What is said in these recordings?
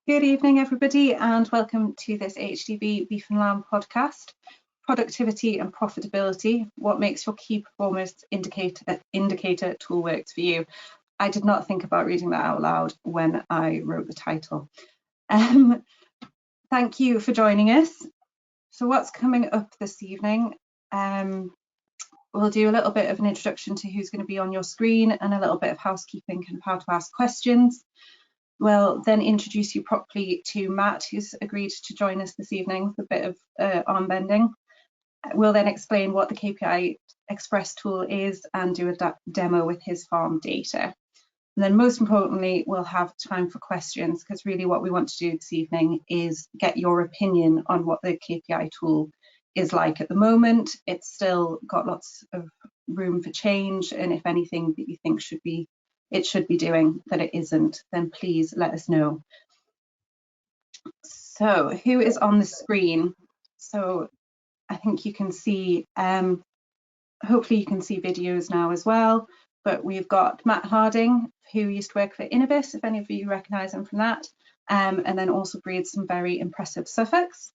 Good evening, everybody, and welcome to this AHDB Beef and Lamb podcast. Productivity and profitability, what makes your key performance indicator tool works for you. I did not think about reading that out loud when I wrote the title. Thank you for joining us. So what's coming up this evening? We'll do a little bit of an introduction to who's going to be on your screen and a little bit of housekeeping and how to ask questions. We'll then introduce you properly to Matt, who's agreed to join us this evening with a bit of arm bending. We'll then explain what the KPI Express tool is and do a demo with his farm data. And then most importantly, we'll have time for questions, because really what we want to do this evening is get your opinion on what the KPI tool is like at the moment. It's still got lots of room for change, and if anything that you think it should be doing that it isn't, then please let us know. So who is on the screen? So I think you can see, hopefully you can see videos now as well, but we've got Matt Harding, who used to work for Innovis, if any of you recognise him from that, and then also breeds some very impressive Suffolks.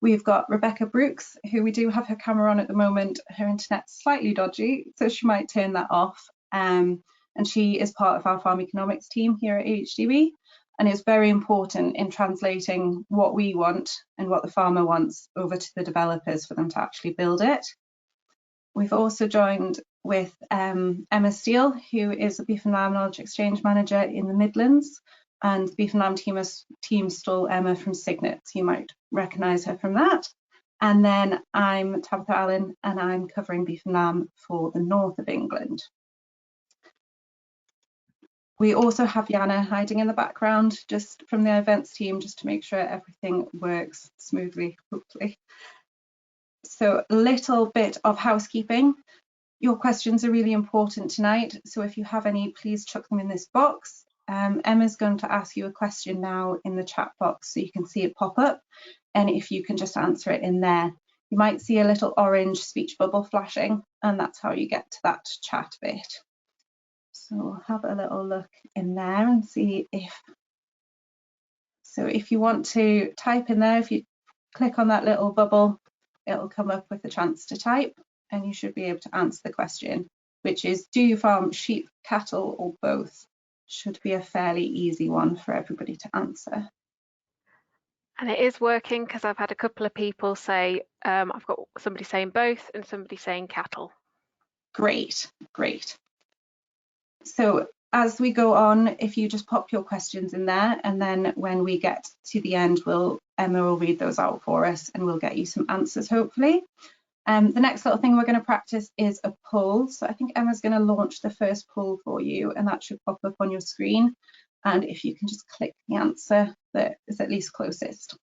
We've got Rebecca Brooks, who we do have her camera on at the moment. Her internet's slightly dodgy, so she might turn that off. And she is part of our farm economics team here at AHDB, and is very important in translating what we want and what the farmer wants over to the developers for them to actually build it. We've also joined with Emma Steele, who is a Beef and Lamb Knowledge Exchange Manager in the Midlands, and the Beef and Lamb team stole Emma from Signet, so you might recognise her from that. And then I'm Tabitha Allen, and I'm covering Beef and Lamb for the north of England. We also have Jana hiding in the background, just from the events team, just to make sure everything works smoothly, hopefully. So a little bit of housekeeping. Your questions are really important tonight, so if you have any, please chuck them in this box. Emma's going to ask you a question now in the chat box so you can see it pop up, and if you can just answer it in there. You might see a little orange speech bubble flashing, and that's how you get to that chat bit. So we'll have a little look in there and see if, so if you want to type in there, if you click on that little bubble, it'll come up with a chance to type, and you should be able to answer the question, which is, do you farm sheep, cattle, or both? Should be a fairly easy one for everybody to answer. And it is working, because I've had a couple of people say, I've got somebody saying both and somebody saying cattle. Great, great. So as we go on, if you just pop your questions in there, and then when we get to the end, Emma will read those out for us, and we'll get you some answers, hopefully. The next little thing we're going to practice is a poll. So I think Emma's going to launch the first poll for you, and that should pop up on your screen. And if you can just click the answer that is at least closest.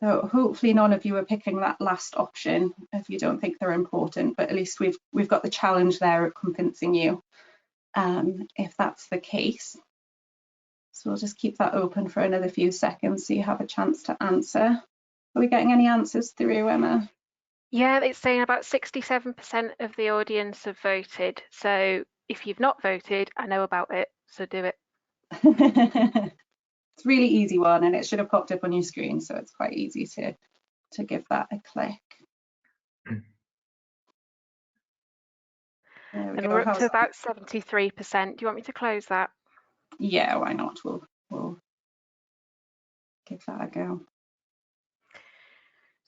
So hopefully none of you are picking that last option if you don't think they're important, but at least we've got the challenge there of convincing you if that's the case. So we'll just keep that open for another few seconds so you have a chance to answer. Are we getting any answers through, Emma? Yeah, it's saying about 67% of the audience have voted. So if you've not voted, I know about it, so do it. It's a really easy one, and it should have popped up on your screen, so it's quite easy to give that a click. And we're up to about 73%. Do you want me to close that? Yeah, why not? We'll give that a go.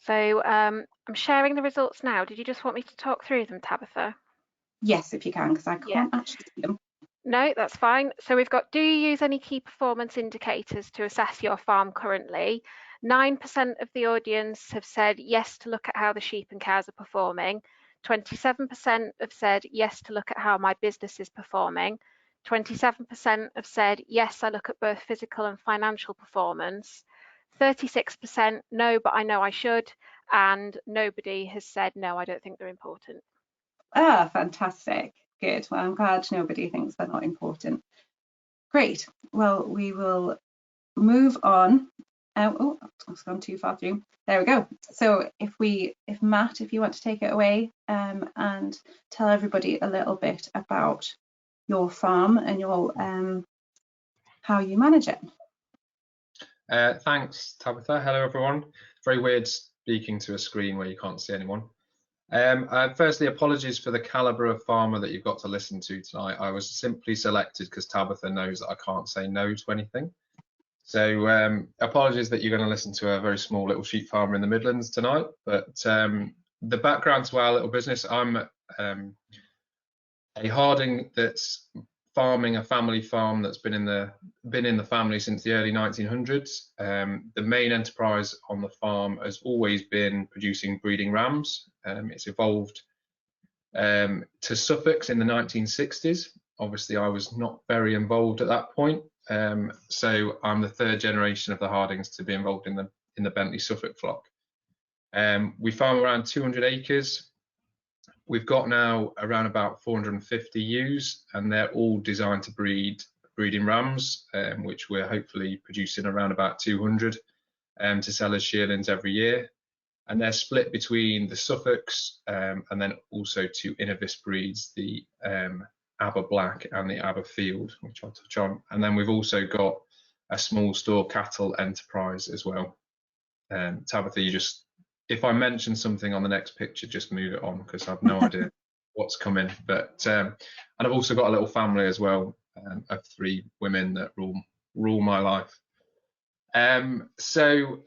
So I'm sharing the results now. Did you just want me to talk through them, Tabitha? Yes, if you can, because I can't actually see them. No, that's fine. So we've got, do you use any key performance indicators to assess your farm currently? 9% of the audience have said yes to look at how the sheep and cows are performing. 27% have said yes to look at how my business is performing. 27% have said yes, I look at both physical and financial performance. 36% no, but I know I should. And nobody has said no, I don't think they're important. Ah, fantastic. Good. Well, I'm glad nobody thinks they're not important. Great. Well, we will move on Oh, I've gone too far through. There we go. So if Matt, if you want to take it away and tell everybody a little bit about your farm and your how you manage it. Thanks, Tabitha. Hello, everyone. Very weird speaking to a screen where you can't see anyone. Firstly, apologies for the calibre of farmer that you've got to listen to tonight. I was simply selected because Tabitha knows that I can't say no to anything. So apologies that you're going to listen to a very small little sheep farmer in the Midlands tonight. But the background to our little business, I'm a Harding that's farming a family farm that's been in the family since the early 1900s. The main enterprise on the farm has always been producing breeding rams. It's evolved to Suffolk in the 1960s. Obviously, I was not very involved at that point, so I'm the third generation of the Hardings to be involved in the Bentley Suffolk flock. We farm around 200 acres. We've got now around about 450 ewes, and they're all designed to breeding rams, which we're hopefully producing around about 200 to sell as shearlings every year. And they're split between the Suffolks and then also two Innovis breeds, the Aber Black and the Aber Field, which I'll touch on. And then we've also got a small store cattle enterprise as well. Tabitha, if I mention something on the next picture, just move it on because I have no idea what's coming. But and I've also got a little family as well of 3 women that rule my life. So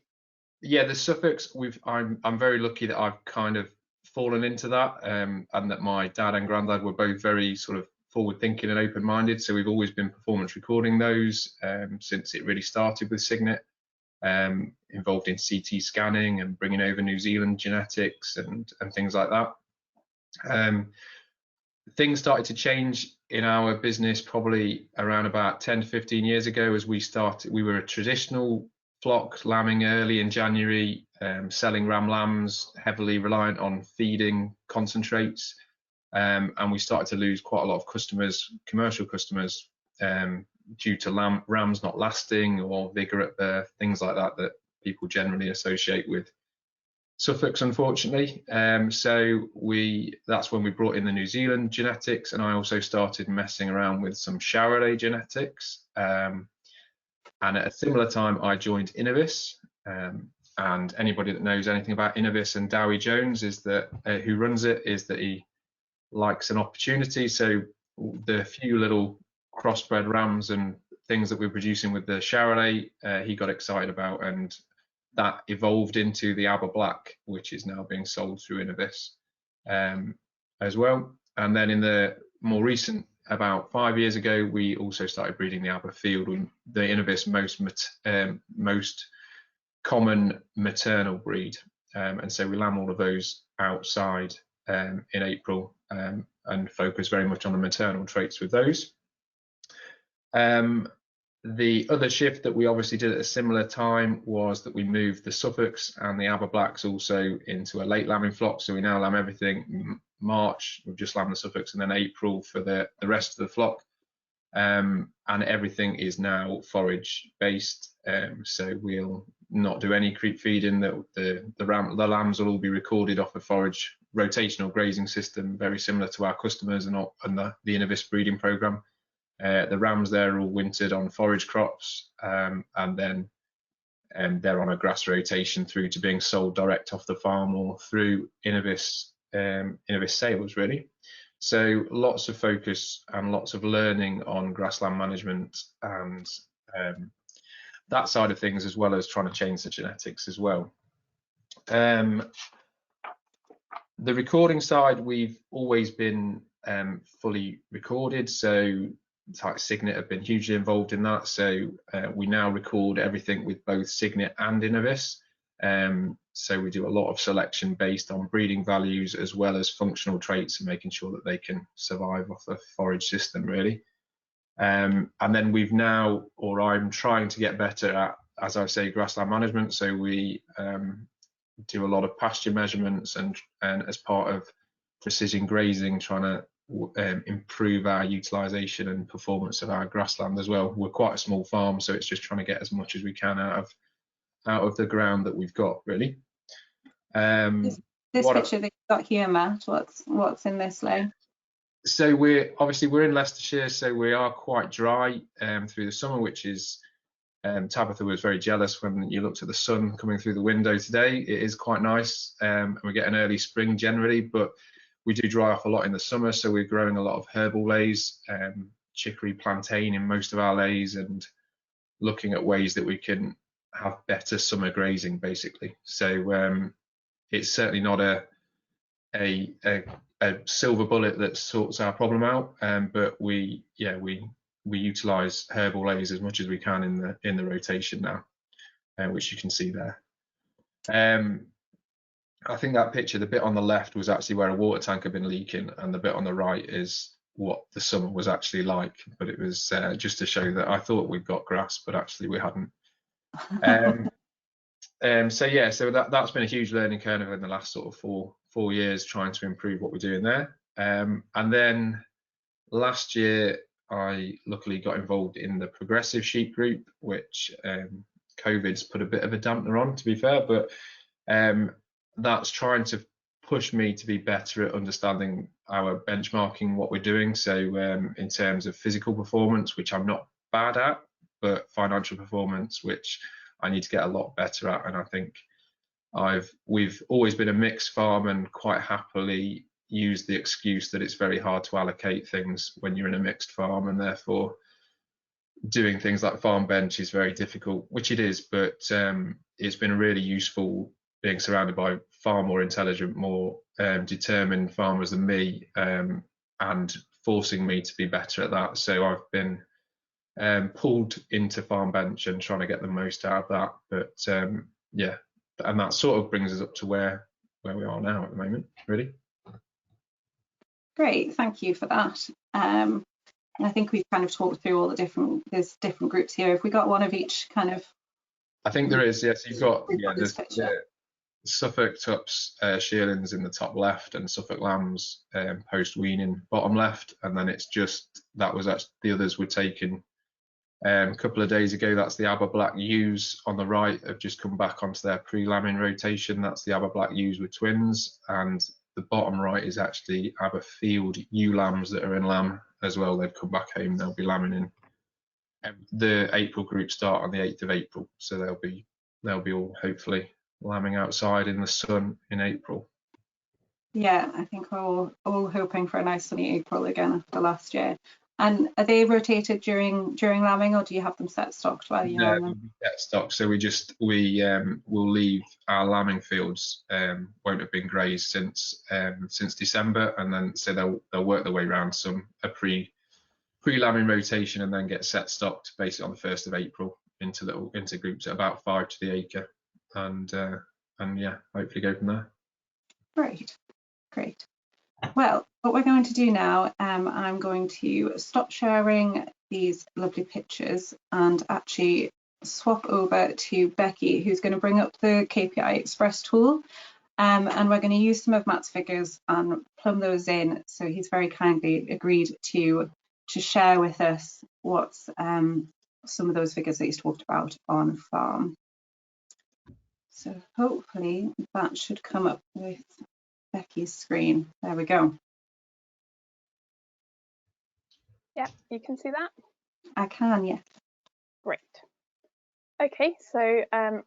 yeah, the Suffolks, I'm very lucky that I've kind of fallen into that, and that my dad and granddad were both very sort of forward thinking and open minded. So we've always been performance recording those since it really started with Signet. Involved in CT scanning and bringing over New Zealand genetics and things like that. Things started to change in our business probably around about 10 to 15 years ago as we were a traditional flock, lambing early in January, selling ram lambs, heavily reliant on feeding concentrates, and we started to lose quite a lot of customers, commercial customers, due to rams not lasting or vigour at birth, things like that people generally associate with Suffolks, unfortunately. So that's when we brought in the New Zealand genetics, and I also started messing around with some Charolais genetics. And at a similar time, I joined Innovis. And anybody that knows anything about Innovis and Dowie Jones who runs it, is that he likes an opportunity. So the few little crossbred rams and things that we're producing with the Charolais, he got excited about, and that evolved into the Aber Black, which is now being sold through Innovis as well. And then in the more recent, about 5 years ago, we also started breeding the Aber Field, the Innovis most common maternal breed. And so we lamb all of those outside in April and focus very much on the maternal traits with those. The other shift that we obviously did at a similar time was that we moved the Suffolks and the Aber Blacks also into a late lambing flock. So we now lamb everything March, we've just lambed the Suffolks, and then April for the rest of the flock. And everything is now forage based. So we'll not do any creep feeding. The lambs will all be recorded off a forage rotational grazing system, very similar to our customers and the Innovis breeding program. The rams there are all wintered on forage crops, and then they're on a grass rotation through to being sold direct off the farm or through Innovis sales, really. So lots of focus and lots of learning on grassland management and that side of things, as well as trying to change the genetics as well. The recording side, we've always been fully recorded, so Signet have been hugely involved in that. So we now record everything with both Signet and Innovis. So we do a lot of selection based on breeding values as well as functional traits and making sure that they can survive off the forage system, really. And then I'm trying to get better at, as I say, grassland management. So we do a lot of pasture measurements and as part of precision grazing, trying to improve our utilisation and performance of our grassland as well. We're quite a small farm, so it's just trying to get as much as we can out out of the ground that we've got, really. This picture that you've got here, Matt, what's in this lay? So we're in Leicestershire, so we are quite dry through the summer, which is Tabitha was very jealous when you looked at the sun coming through the window today. It is quite nice, and we get an early spring generally, but we do dry off a lot in the summer, so we're growing a lot of herbal lays, chicory, plantain in most of our lays, and looking at ways that we can have better summer grazing, basically. So it's certainly not a silver bullet that sorts our problem out, but we utilize herbal lays as much as we can in the rotation now, which you can see there. I think that picture, the bit on the left, was actually where a water tank had been leaking, and the bit on the right is what the summer was actually like. But it was just to show that I thought we'd got grass, but actually we hadn't. So that's been a huge learning curve in the last sort of four years, trying to improve what we're doing there. And then last year I luckily got involved in the progressive sheep group, which COVID's put a bit of a dampener on, to be fair, but that's trying to push me to be better at understanding our benchmarking, what we're doing. So in terms of physical performance, which I'm not bad at, but financial performance, which I need to get a lot better at. And I think we've always been a mixed farm, and quite happily use the excuse that it's very hard to allocate things when you're in a mixed farm, and therefore doing things like farm bench is very difficult, which it is, but it's been really useful being surrounded by far more intelligent, more determined farmers than me, and forcing me to be better at that. So I've been pulled into farm bench and trying to get the most out of that. But yeah, and that sort of brings us up to where we are now at the moment, really. Great, thank you for that. And I think we've kind of talked through all the there's different groups here. If we got one of each kind of. I think there is, yes. You've got Suffolk Tups shearlings in the top left, and Suffolk lambs post weaning bottom left, and then it's just that was actually the others were taken a couple of days ago. That's the Aber Black ewes on the right have just come back onto their pre-lambing rotation. That's the Aber Black ewes with twins, and the bottom right is actually Aberfield ewe lambs that are in lamb as well. They've come back home. They'll be lambing in. The April group start on the 8th of April, so they'll be all hopefully lambing outside in the sun in April. Yeah, I think we're all hoping for a nice sunny April again after last year. And are they rotated during lambing, or do you have them set stocked while you're on them? Set stock. So we'll leave our lambing fields won't have been grazed since December, and then so they'll work their way around a pre-lambing rotation, and then get set stocked basically on the 1st of April into groups at about 5 to the acre, and yeah, hopefully go from there. Great. Well, what we're going to do now, I'm going to stop sharing these lovely pictures and actually swap over to Becky, who's going to bring up the KPI Express tool, and we're going to use some of Matt's figures and plumb those in. So he's very kindly agreed to share with us what's some of those figures that he's talked about on farm. So hopefully that should come up with Becky's screen. There we go. Yeah, you can see that? I can, yes. Great. Okay, so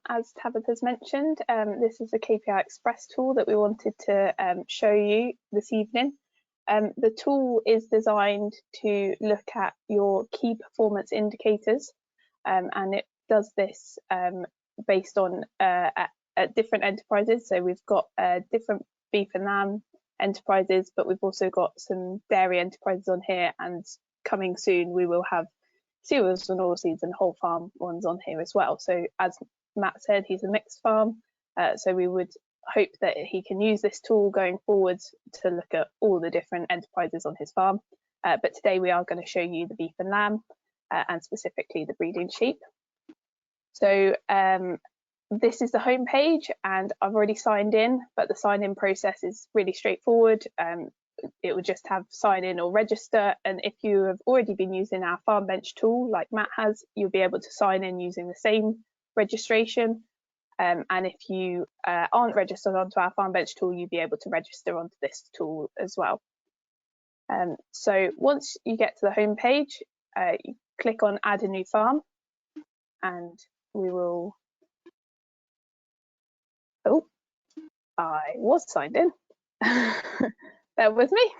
as Tabitha's mentioned, this is a KPI Express tool that we wanted to show you this evening. The tool is designed to look at your key performance indicators, and it does this based on at different enterprises. So we've got different beef and lamb enterprises, but we've also got some dairy enterprises on here, and coming soon we will have cereals and oilseeds and whole farm ones on here as well. So as Matt said, he's a mixed farm, so we would hope that he can use this tool going forwards to look at all the different enterprises on his farm. But today we are going to show you the beef and lamb, and specifically the breeding sheep. So this is the home page, and I've already signed in, but the sign in process is really straightforward. It would just have sign in or register, and if you have already been using our farm bench tool like Matt has, you'll be able to sign in using the same registration, And if you aren't registered onto our farm bench tool, you'll be able to register onto this tool as well. So once you get to the home page, you click on add a new farm, and we will, oh, I was signed in. Bear with me.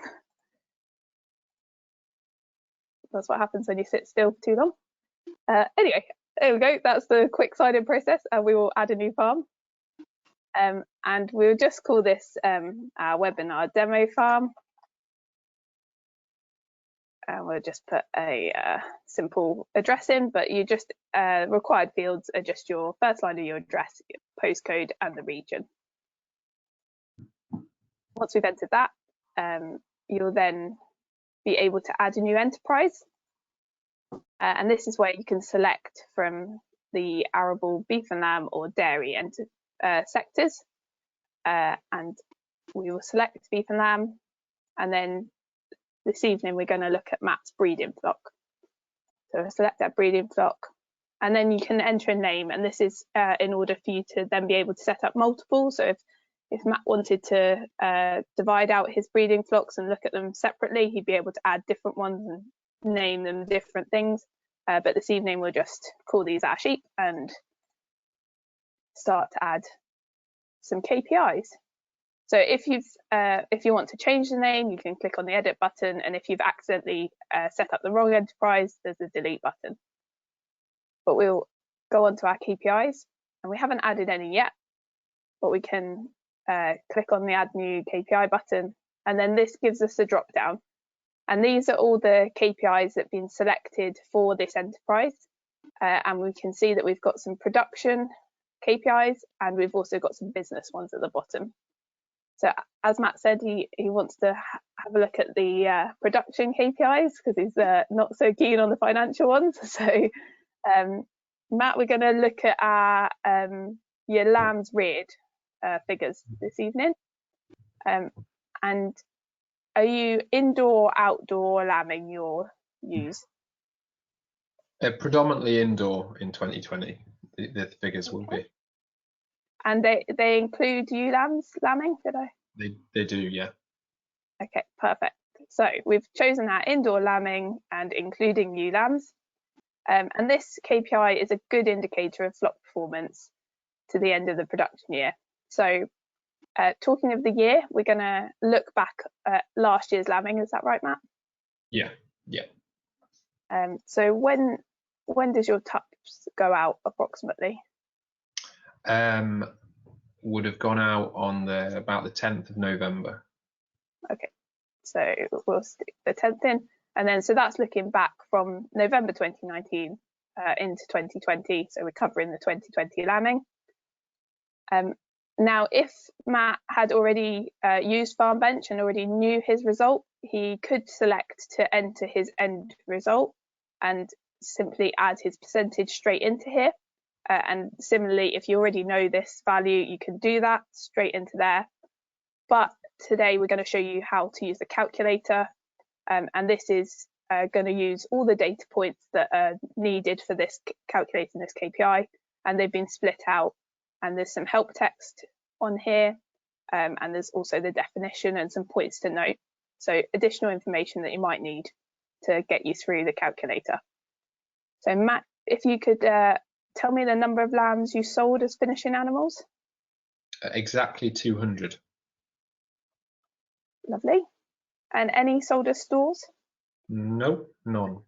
That's what happens when you sit still for too long. Anyway, there we go. That's the quick sign-in process, and we will add a new farm. And we'll just call this our webinar demo farm. And we'll just put a simple address in, but you just required fields are just your first line of your address, your postcode, and the region. Once we've entered that, you'll then be able to add a new enterprise. And this is where you can select from the arable, beef and lamb, or dairy sectors. And we will select beef and lamb. And then this evening, we're going to look at Matt's breeding flock. So we'll select that breeding flock. And then you can enter a name. And this is in order for you to then be able to set up multiple. So if Matt wanted to divide out his breeding flocks and look at them separately, he'd be able to add different ones and name them different things. But this evening, we'll just call these our sheep and start to add some KPIs. So if you want to change the name, you can click on the edit button, and if you've accidentally set up the wrong enterprise, there's a delete button. But we'll go on to our KPIs, and we haven't added any yet, but we can click on the add new KPI button, and then this gives us a drop down. And these are all the KPIs that have been selected for this enterprise. And we can see that we've got some production KPIs, and we've also got some business ones at the bottom. So as Matt said, he wants to have a look at the production KPIs because he's not so keen on the financial ones. So Matt, we're going to look at our your lambs reared figures this evening. And are you indoor or outdoor lambing your ewes? Predominantly indoor in 2020, the figures will be. And they include ewe lambing, did I? They do, yeah. Okay, perfect. So we've chosen our indoor lambing and including ewe lambs. And this KPI is a good indicator of flock performance to the end of the production year. So talking of the year, we're going to look back at last year's lambing. Is that right, Matt? Yeah, yeah. So when does your tups go out approximately? Would have gone out on about the 10th of November. Okay, so we'll stick the 10th in, and then so that's looking back from November 2019 into 2020. So we're covering the 2020 lambing. Now, if Matt had already used Farm Bench and already knew his result, he could select to enter his end result and simply add his percentage straight into here. And similarly, if you already know this value, you can do that straight into there. But today we're going to show you how to use the calculator. And this is going to use all the data points that are needed for this calculating this KPI. And they've been split out. And there's some help text on here. And there's also the definition and some points to note. So additional information that you might need to get you through the calculator. So Matt, if you could tell me the number of lambs you sold as finishing animals. Exactly 200. Lovely. And any sold as stores? No, none.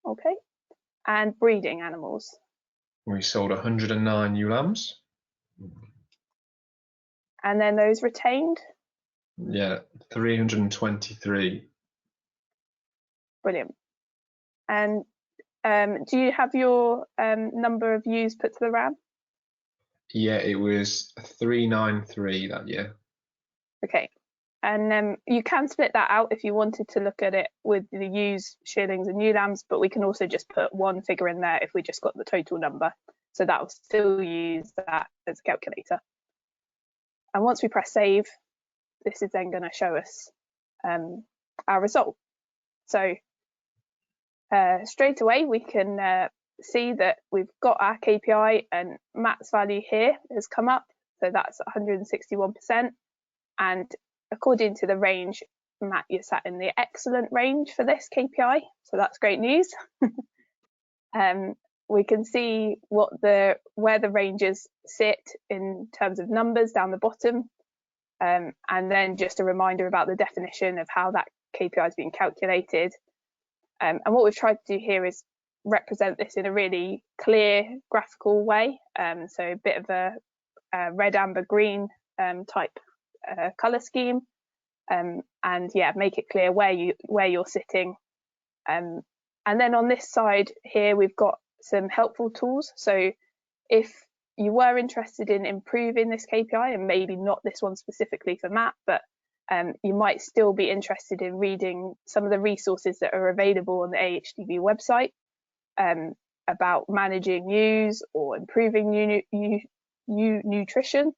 Okay. And breeding animals? We sold 109 ewe lambs. And then those retained? Yeah, 323. Brilliant. And do you have your number of ewes put to the RAM? Yeah, it was 393 that year. Okay. And you can split that out if you wanted to look at it with the ewes, shearlings and ewe lambs, but we can also just put one figure in there if we just got the total number. So that will still use that as a calculator. And once we press save, this is then going to show us our result. So straight away we can see that we've got our KPI, and Matt's value here has come up, so that's 161%. And according to the range, Matt, you're sat in the excellent range for this KPI, so that's great news. We can see where the ranges sit in terms of numbers down the bottom, and then just a reminder about the definition of how that KPI is being calculated. And what we've tried to do here is represent this in a really clear graphical way, so a bit of a red, amber, green type color scheme, and yeah, make it clear where you're sitting. And then on this side here, we've got some helpful tools. So if you were interested in improving this KPI, and maybe not this one specifically for Matt, but you might still be interested in reading some of the resources that are available on the AHDB website about managing ewes or improving ewe nutrition.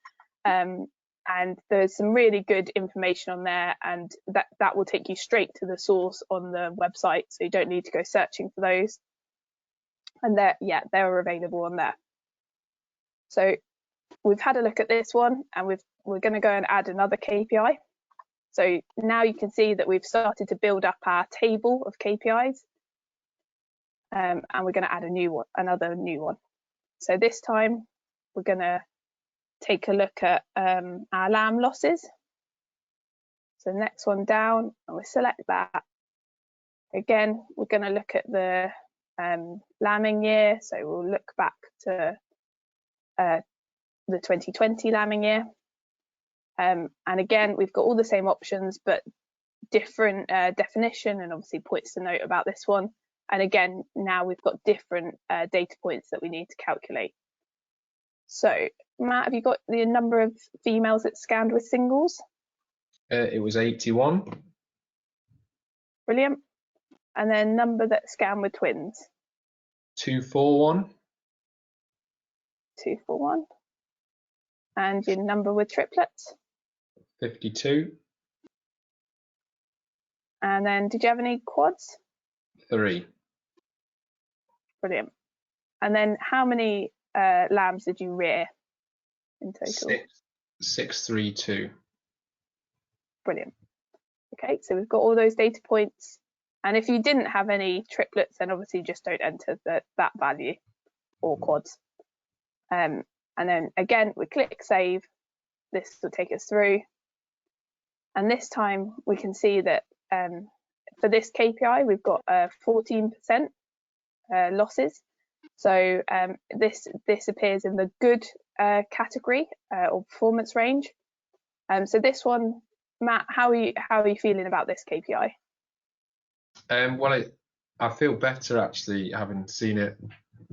And there's some really good information on there, and that will take you straight to the source on the website, so you don't need to go searching for those. And they're available on there. So we've had a look at this one, and we're going to go and add another KPI. So now you can see that we've started to build up our table of KPIs, and we're going to add another new one. So this time we're going to take a look at our lamb losses. So next one down, and we select that. Again, we're going to look at the lambing year, so we'll look back to the 2020 lambing year. And again, we've got all the same options, but different definition, and obviously points to note about this one. And again, now we've got different data points that we need to calculate. So Matt, have you got the number of females that scanned with singles? It was 81. Brilliant. And then number that scanned with twins? 241. 241. And your number with triplets? 52. And then did you have any quads? 3. Brilliant. And then how many lambs did you rear in total? 632. Brilliant. Okay, so we've got all those data points. And if you didn't have any triplets, then obviously just don't enter that value, or quads. And then again, we click save. This will take us through. And this time we can see that for this KPI, we've got 14% losses. So this appears in the good category or performance range. So this one, Matt, how are you feeling about this KPI? Well, I feel better actually, having seen it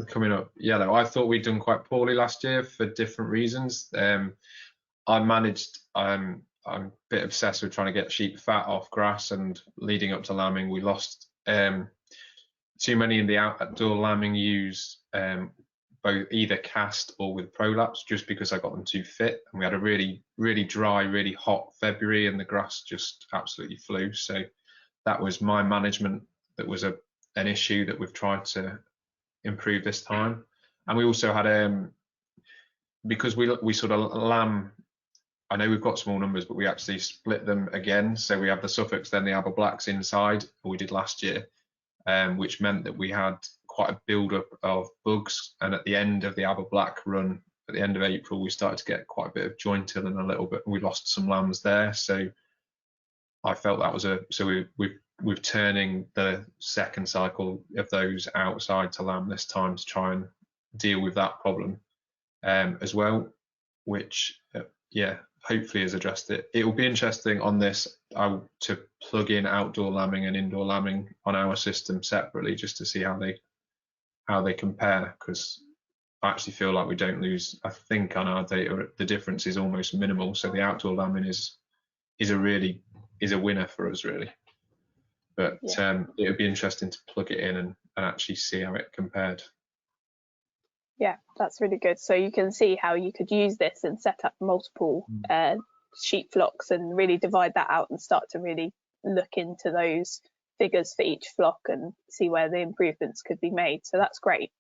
coming up yellow. I thought we'd done quite poorly last year for different reasons. I'm a bit obsessed with trying to get sheep fat off grass, and leading up to lambing, we lost too many in the outdoor lambing ewes, both either cast or with prolapse, just because I got them too fit. And we had a really, really dry, really hot February, and the grass just absolutely flew. So that was my management. That was an issue that we've tried to improve this time. And we also had because we sort of lamb, I know we've got small numbers, but we actually split them again. So we have the Suffolks, then the Aber Blacks inside, we did last year, which meant that we had quite a build-up of bugs. And at the end of the Aber Black run, at the end of April, we started to get quite a bit of jointed, and a little bit, we lost some lambs there. So I felt that was we're turning the second cycle of those outside to lamb this time to try and deal with that problem as well, which hopefully has addressed it. It will be interesting on this to plug in outdoor lambing and indoor lambing on our system separately, just to see how they compare, because I actually feel like we don't lose. I think on our data the difference is almost minimal, so the outdoor lambing is a winner for us, really. But it would be interesting to plug it in and actually see how it compared. Yeah, that's really good. So you can see how you could use this and set up multiple sheep flocks and really divide that out and start to really look into those figures for each flock and see where the improvements could be made. So that's great.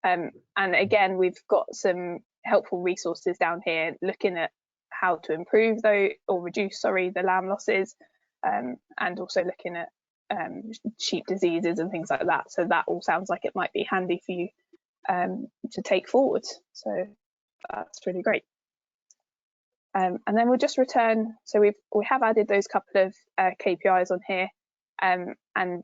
And again, we've got some helpful resources down here looking at how to improve or reduce, sorry, the lamb losses, and also looking at sheep diseases and things like that. So that all sounds like it might be handy for you to take forward. So that's really great. And then we'll just return. So we have added those couple of KPIs on here, and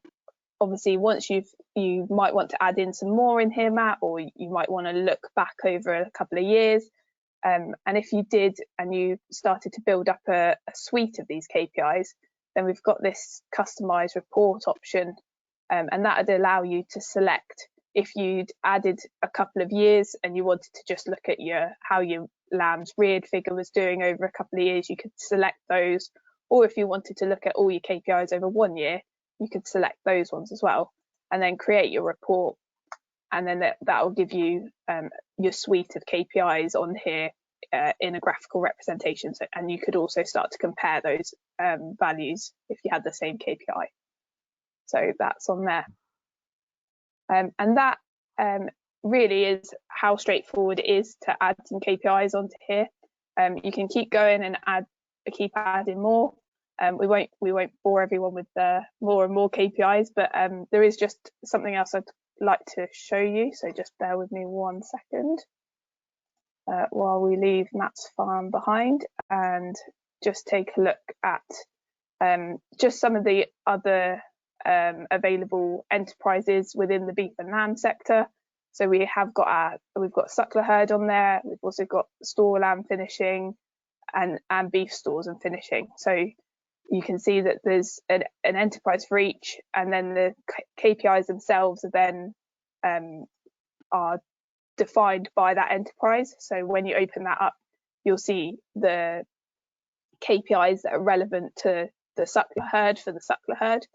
obviously once you might want to add in some more in here, Matt, or you might want to look back over a couple of years. And if you did and you started to build up a suite of these KPIs, then we've got this customize report option, and that would allow you to select if you'd added a couple of years and you wanted to just look at how your lamb's reared figure was doing over a couple of years, you could select those. Or if you wanted to look at all your KPIs over 1 year, you could select those ones as well, and then create your report. And then that will give you your suite of KPIs on here in a graphical representation. So, and you could also start to compare those values if you had the same KPI. So that's on there. And that really is how straightforward it is to add some KPIs onto here. You can keep going and keep adding more. We won't bore everyone with more and more KPIs, but there is just something else I'd like to show you. So just bear with me 1 second while we leave Matt's farm behind and just take a look at just some of the other available enterprises within the beef and lamb sector. So we've got suckler herd on there. We've also got store lamb finishing and beef stores and finishing. So you can see that there's an enterprise for each, and then the KPIs themselves are then are defined by that enterprise. So when you open that up, you'll see the KPIs that are relevant to the suckler herd for the suckler herd.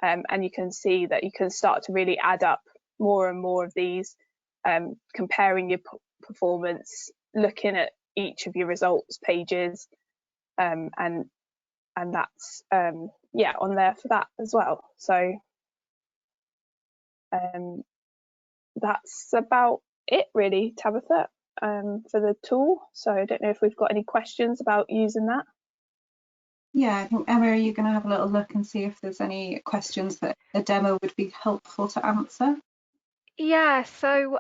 And you can see that you can start to really add up more and more of these, comparing your performance, looking at each of your results pages, and that's on there for that as well. So that's about it really, Tabitha, for the tool. So I don't know if we've got any questions about using that. Yeah, I think, Emma, are you going to have a little look and see if there's any questions that a demo would be helpful to answer? Yeah, so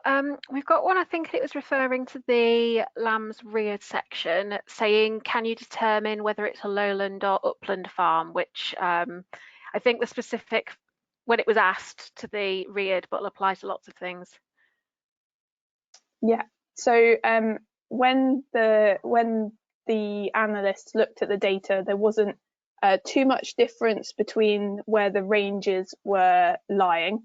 we've got one. I think it was referring to the lambs reared section, saying, can you determine whether it's a lowland or upland farm, which I think the specific, when it was asked to the reared, but will apply to lots of things. Yeah, so when the analysts looked at the data, there wasn't too much difference between where the ranges were lying.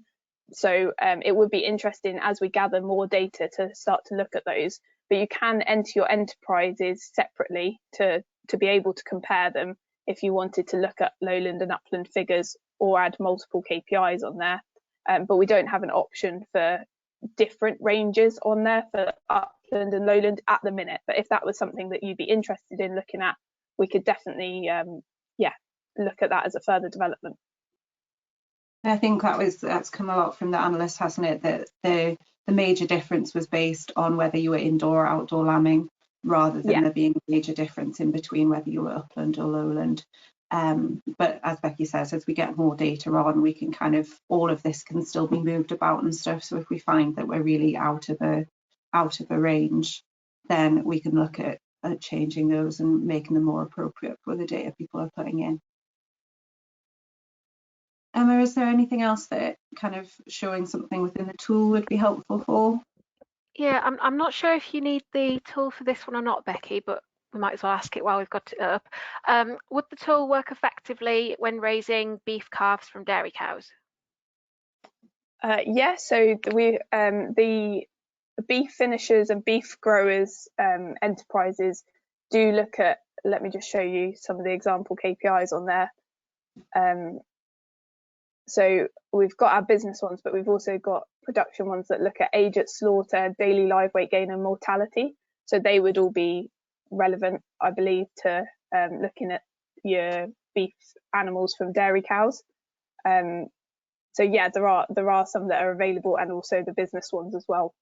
So it would be interesting as we gather more data to start to look at those. But you can enter your enterprises separately to be able to compare them if you wanted to look at lowland and upland figures or add multiple KPIs on there. But we don't have an option for different ranges on there for upland and lowland at the minute. But if that was something that you'd be interested in looking at, we could definitely look at that as a further development. I think that's come a lot from the analyst, hasn't it? That the major difference was based on whether you were indoor or outdoor lambing, rather than there being a major difference in between whether you were upland or lowland. But as Becky says, as we get more data on, we can all of this can still be moved about and stuff. So if we find that we're really out of a range, then we can look at changing those and making them more appropriate for the data people are putting in. Emma, is there anything else that showing something within the tool would be helpful for? Yeah, I'm not sure if you need the tool for this one or not, Becky, but we might as well ask it while we've got it up. Would the tool work effectively when raising beef calves from dairy cows? Yeah, so the beef finishers and beef growers enterprises do look at, let me just show you some of the example KPIs on there. So we've got our business ones, but we've also got production ones that look at age at slaughter, daily live weight gain and mortality. So they would all be relevant, I believe, to looking at your beef animals from dairy cows. So yeah, there are some that are available, and also the business ones as well.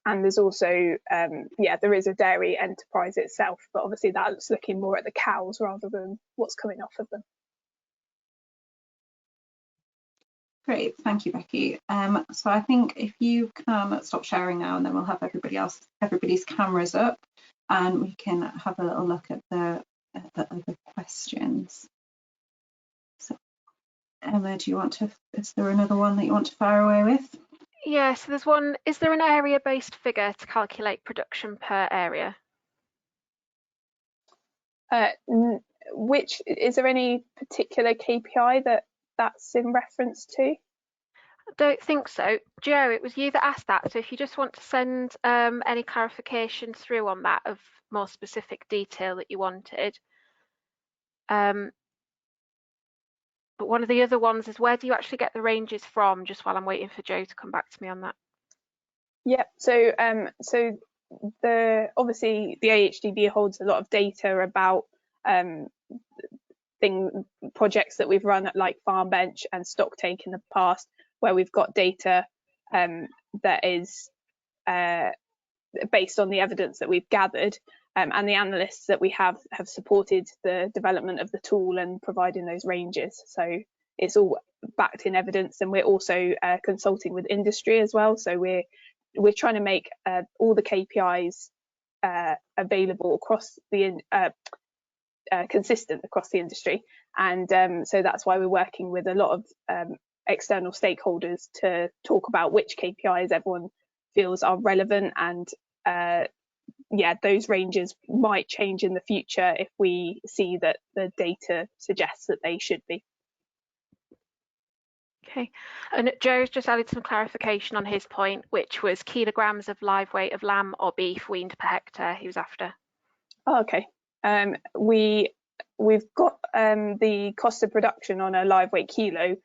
and there's also there is a dairy enterprise itself, but obviously that's looking more at the cows rather than what's coming off of them. Great, thank you, Becky. So I think if you can stop sharing now, and then we'll have everybody's cameras up, and we can have a little look at the other questions. So Emma, is there another one that you want to fire away with? Yeah, so there's one, is there an area-based figure to calculate production per area? Which, is there any particular KPI that's in reference to? I don't think so. Joe, it was you that asked that, so if you just want to send any clarification through on that of more specific detail that you wanted. But one of the other ones is, where do you actually get the ranges from, just while I'm waiting for Joe to come back to me on that? Yeah, so obviously the AHDB holds a lot of data about projects that we've run at like Farm Bench and Stocktake in the past, where we've got data that is based on the evidence that we've gathered, and the analysts that we have supported the development of the tool and providing those ranges. So it's all backed in evidence, and we're also consulting with industry as well. So we're trying to make all the KPIs available across the consistent across the industry, and so that's why we're working with a lot of external stakeholders to talk about which KPIs everyone feels are relevant, and those ranges might change in the future if we see that the data suggests that they should be. Okay, and Joe's just added some clarification on his point, which was kilograms of live weight of lamb or beef weaned per hectare he was after. Oh, okay. We've got the cost of production on a live weight kilo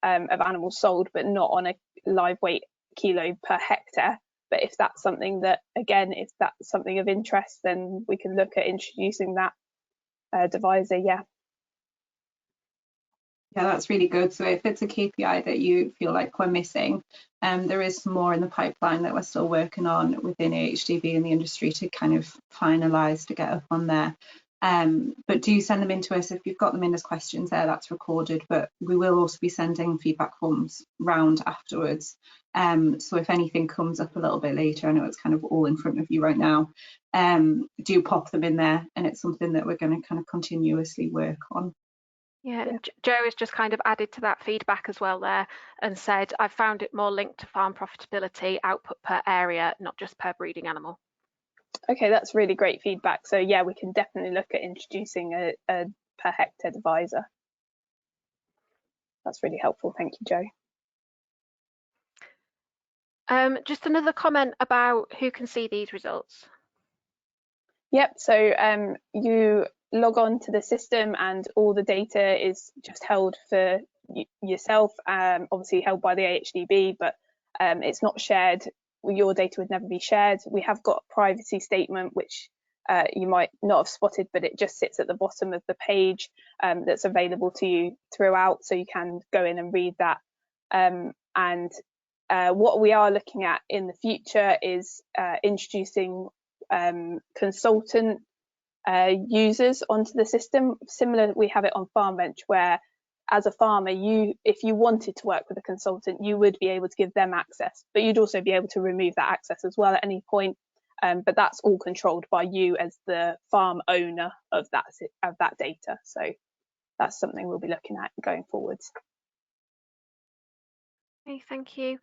of animals sold, but not on a live weight kilo per hectare. But if that's something that, again, if that's something of interest, then we can look at introducing that divisor. Yeah, that's really good. So if it's a KPI that you feel like we're missing, there is some more in the pipeline that we're still working on within AHDB and the industry to kind of finalise to get up on there. But do send them in to us if you've got them in as questions there. That's recorded, but we will also be sending feedback forms round afterwards. So if anything comes up a little bit later, I know it's kind of all in front of you right now, do pop them in there, and it's something that we're going to kind of continuously work on. Yeah, and Joe has just kind of added to that feedback as well there and said, I've found it more linked to farm profitability, output per area, not just per breeding animal. Okay, that's really great feedback. So yeah, we can definitely look at introducing a per hectare divisor. That's really helpful. Thank you, Joe. Just another comment about who can see these results. Yep, so you log on to the system and all the data is just held for yourself, obviously held by the AHDB, but it's not shared. Your data would never be shared. We have got a privacy statement, which you might not have spotted, but it just sits at the bottom of the page that's available to you throughout, so you can go in and read that. What we are looking at in the future is introducing consultant users onto the system. Similar, we have it on Farm Bench, where as a farmer, if you wanted to work with a consultant, you would be able to give them access, but you'd also be able to remove that access as well at any point. But that's all controlled by you as the farm owner of that data. So that's something we'll be looking at going forwards. Okay, thank you.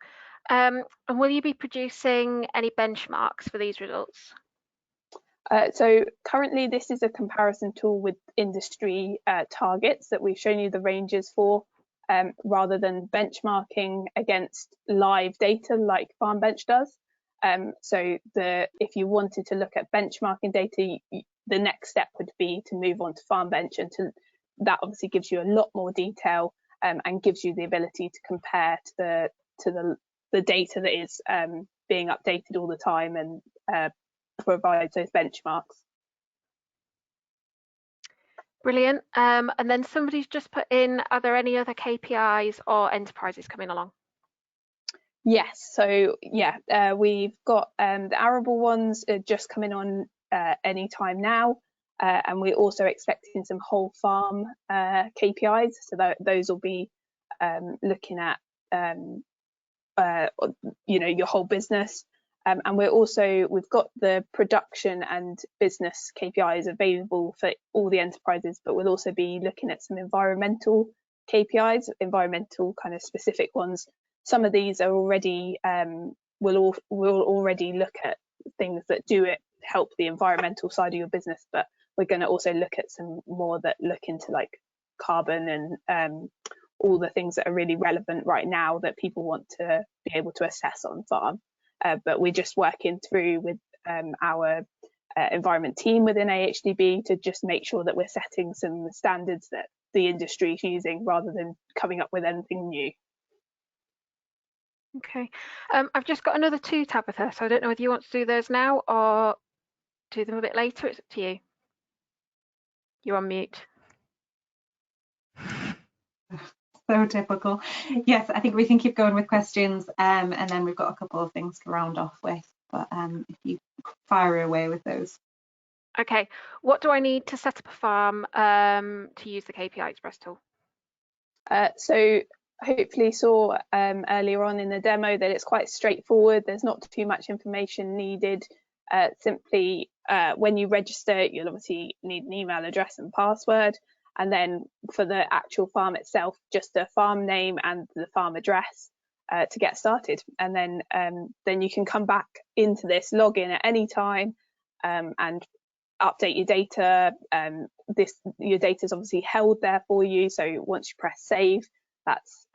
And will you be producing any benchmarks for these results? So currently this is a comparison tool with industry targets that we've shown you the ranges for, rather than benchmarking against live data like Farm Bench does. So if you wanted to look at benchmarking data, the next step would be to move on to Farm Bench, and that obviously gives you a lot more detail and gives you the ability to compare to the data that is being updated all the time and provides those benchmarks. Brilliant. And then somebody's just put in, are there any other KPIs or enterprises coming along? Yes, so yeah, we've got the arable ones just coming on any time now, and we're also expecting some whole farm KPIs. So those will be looking at your whole business, and we've got the production and business KPIs available for all the enterprises, but we'll also be looking at some environmental KPIs, environmental kind of specific ones. Some of these are already we'll already look at things that help the environmental side of your business, but we're going to also look at some more that look into like carbon and all the things that are really relevant right now that people want to be able to assess on farm. But we're just working through with our environment team within AHDB to just make sure that we're setting some standards that the industry is using rather than coming up with anything new. Okay, I've just got another 2, Tabitha, so I don't know whether you want to do those now or do them a bit later. It's up to you. You're on mute. So typical. Yes, I think we can keep going with questions, and then we've got a couple of things to round off with, but if you fire away with those. Okay, what do I need to set up a farm to use the KPI Express tool? So hopefully saw earlier on in the demo that it's quite straightforward. There's not too much information needed. Simply when you register, you'll obviously need an email address and password, and then for the actual farm itself, just a farm name and the farm address to get started. And then you can come back into this, log in at any time, and update your data. Your data is obviously held there for you, so once you press save, that's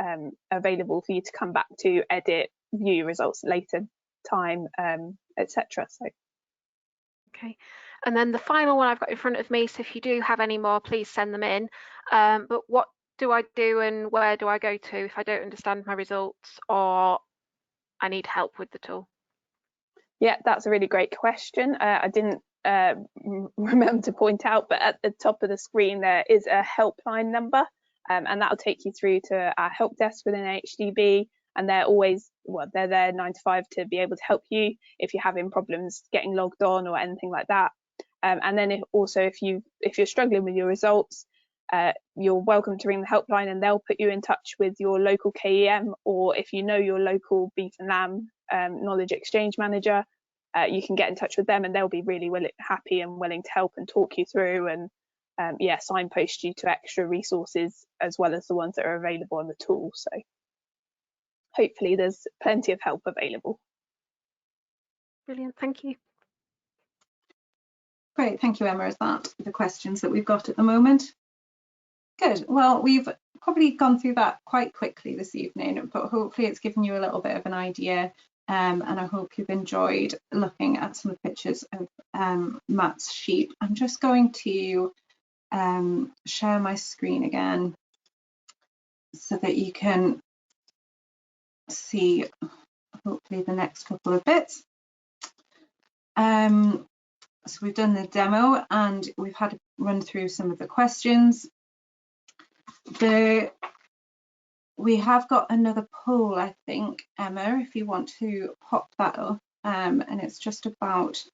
available for you to come back to, edit, view your results later time, etc. So okay, and then the final one I've got in front of me, so if you do have any more, please send them in. But what do I do and where do I go to if I don't understand my results or I need help with the tool? Yeah, that's a really great question. I didn't remember to point out, but at the top of the screen there is a helpline number, and that'll take you through to our help desk within AHDB, and they're there 9 to 5 to be able to help you if you're having problems getting logged on or anything like that. And then if you're struggling with your results, you're welcome to ring the helpline and they'll put you in touch with your local KEM, or if you know your local beef and lamb knowledge exchange manager, you can get in touch with them and they'll be really happy and willing to help and talk you through and signpost you to extra resources as well as the ones that are available on the tool. So hopefully there's plenty of help available. Brilliant, thank you. Great, thank you, Emma. Is that the questions that we've got at the moment? Good. Well, we've probably gone through that quite quickly this evening, but hopefully it's given you a little bit of an idea, and I hope you've enjoyed looking at some of the pictures of Matt's sheep. I'm just going to share my screen again so that you can see hopefully the next couple of bits. So we've done the demo and we've had a run through some of the questions. We have got another poll, I think, Emma, if you want to pop that up, and it's just about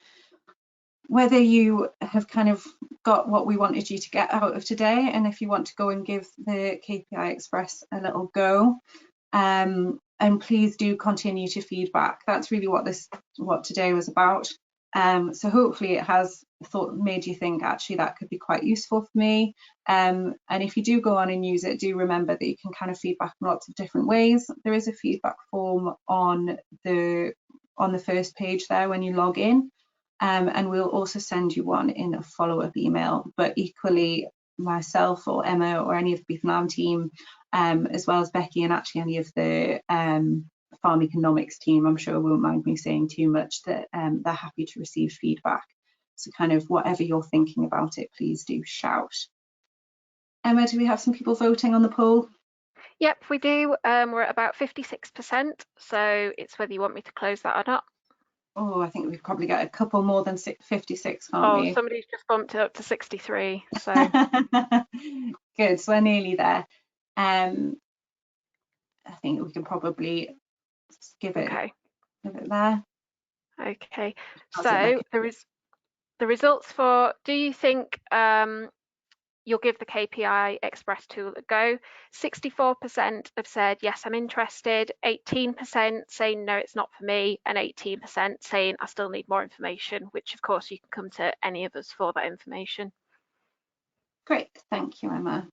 whether you have kind of got what we wanted you to get out of today, and if you want to go and give the KPI Express a little go. And please do continue to feedback. That's really what today was about. So hopefully it has made you think, actually, that could be quite useful for me. And if you do go on and use it, do remember that you can kind of feedback in lots of different ways. There is a feedback form on the first page there when you log in, and we'll also send you one in a follow-up email. But equally, myself or Emma or any of the Beef and Lamb team, as well as Becky and actually any of the farm economics team, I'm sure won't mind me saying too much, that they're happy to receive feedback. So kind of whatever you're thinking about it, please do shout. Emma, do we have some people voting on the poll? Yep, we do. We're at about 56%, so it's whether you want me to close that or not. Oh, I think we've probably got a couple more than 56, can't we? Oh, somebody's just bumped it up to 63, so. Good, so we're nearly there. I think we can probably give it, Okay. give it there. Okay. How's it So looking? there is the results for, do you think you'll give the KPI Express tool a go? 64% have said, yes, I'm interested. 18% saying, no, it's not for me. And 18% saying, I still need more information, which of course you can come to any of us for that information. Great, thank you, Emma.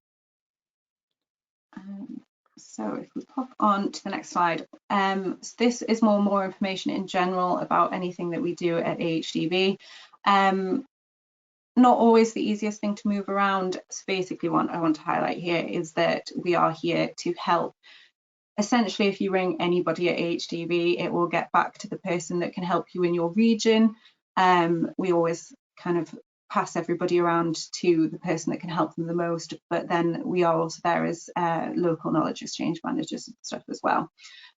So if we pop on to the next slide, so this is more information in general about anything that we do at AHDB. Not always the easiest thing to move around. So basically what I want to highlight here is that we are here to help. Essentially, if you ring anybody at AHDB, it will get back to the person that can help you in your region. We always kind of pass everybody around to the person that can help them the most, but then we are also there as local knowledge exchange managers and stuff as well.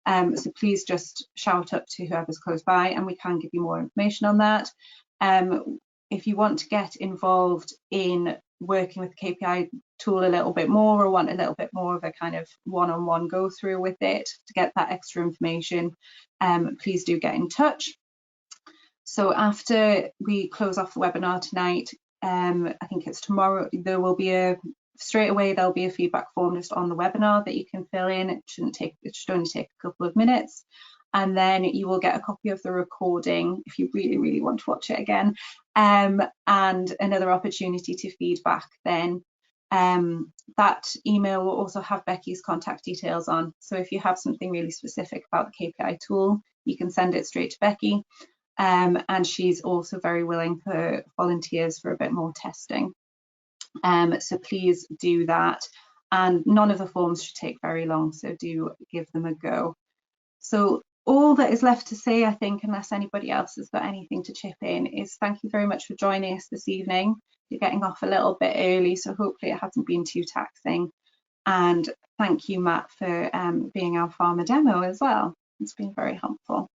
So please just shout up to whoever's close by and we can give you more information on that. If you want to get involved in working with the KPI tool a little bit more, or want a little bit more of a kind of one-on-one go through with it to get that extra information, please do get in touch. So after we close off the webinar tonight, I think it's tomorrow, there will be straight away there'll be a feedback form just on the webinar that you can fill in. It should only take a couple of minutes. And then you will get a copy of the recording if you really want to watch it again, and another opportunity to feedback then. That email will also have Becky's contact details on. So if you have something really specific about the KPI tool, you can send it straight to Becky. And she's also very willing for volunteers for a bit more testing. So please do that. And none of the forms should take very long, so do give them a go. So all that is left to say, I think, unless anybody else has got anything to chip in, is thank you very much for joining us this evening. You're getting off a little bit early, so hopefully it hasn't been too taxing. And thank you, Matt, for being our farmer demo as well. It's been very helpful.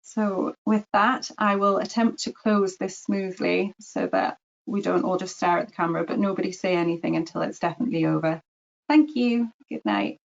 So with that, I will attempt to close this smoothly so that we don't all just stare at the camera, but nobody say anything until it's definitely over. Thank you. Good night.